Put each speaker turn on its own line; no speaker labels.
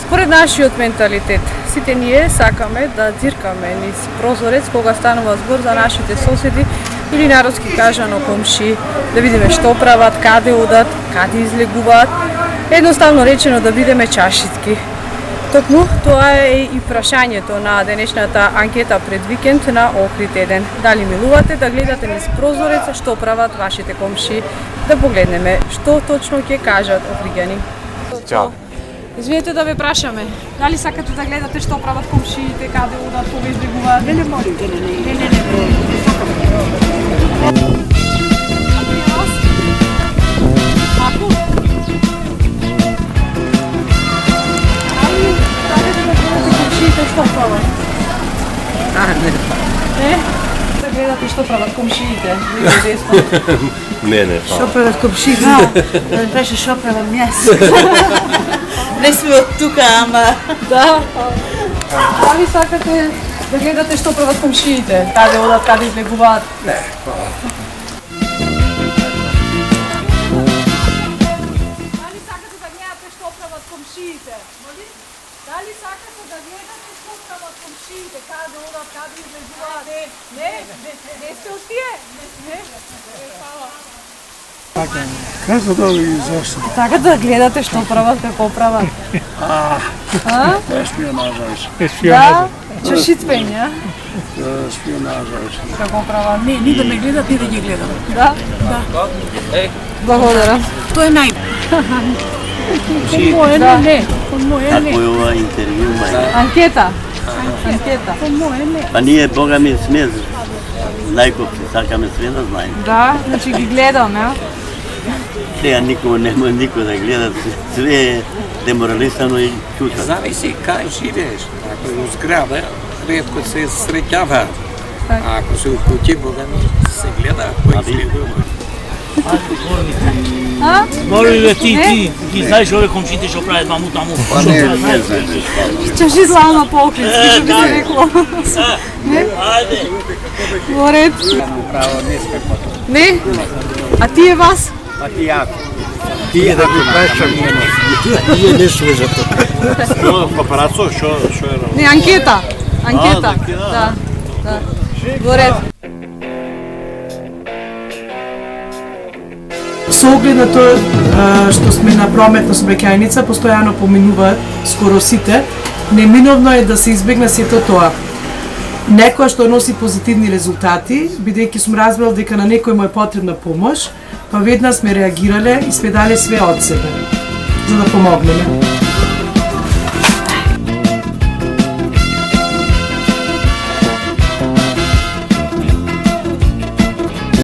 Според нашиот менталитет, сите ние сакаме да дзиркаме низ прозорец кога станува збор за нашите соседи или народски кажано комши, да видиме што прават, каде одат, каде излегуваат, едноставно речено да бидеме чашитки. Токму, тоа е и прашањето на денешната анкета пред викенд на Охрид 1. Дали милувате да гледате низ прозорец што прават вашите комши? Да погледнеме што точно ќе кажат охриѓани.
Чао.
Извинете да ве прашаме, дали сакате да гледате што прават комшиите, каде одат, кога излегуваат?
Не молим, не.
Ако? Дали да гледате комшиите што прават? Не? Да гледате што прават комшиите?
Не.
Што прават комшиите? Да ми праше што правам јас. Не сме од тука, ама...
Да. Дали сакате да гледате што прават комшиите? Каде одат, каде излегуваат?
Не.
Дали сакате да гледате што прават комшиите? Дали сакате да гледате што прават комшиите? Каде одат, каде излегуваат? Не? Не сте од тие? Не? Фала.
Каза да и зашто?
Така да гледате што прават, како прават.
Шпионажа беше.
Да? Чашитпење,
Шпионажа беше.
како прават.
Не, ни да ме гледат, ни да ги гледам.
Да? Благодарам.
Тоа е нај...
Моје не.
Моје
Ако е ова интервју,
Анкета. Анкета.
Моје не.
па ние, Бога ми, сме најкопци, сакаме све да знаем.
Да, значи ги гледаме.
Сега никој нема никој да гледа, све е деморалисано и чука.
Зависи кај живееш. Ако е у зграда, ретко се среќава. А ако се у куќи, Бога ми, се гледа кој излегува.
Моли ли ти ги знаеш ове комшите што прават маму таму?
Па не знаеш.
Чаши слама по охридски, што би се рекло. Не?
Ајде.
Горет.
Право не сме потом.
Не? А тие вас?
Па ти јако. Тие да го прашам
Тие не сме за тоа. Што папарацо, што е?
Не, анкета. Анкета. Да. Да. Горет.
Со оглед на тоа што сме на прометна сообраќајница, постојано поминуваат скоро сите, неминовно е да се избегне сето тоа. Некоја што носи позитивни резултати, бидејќи сум разбрал дека на некој му е потребна помош, па веднаш сме реагирале и сме дале све од себе, за да помогнеме.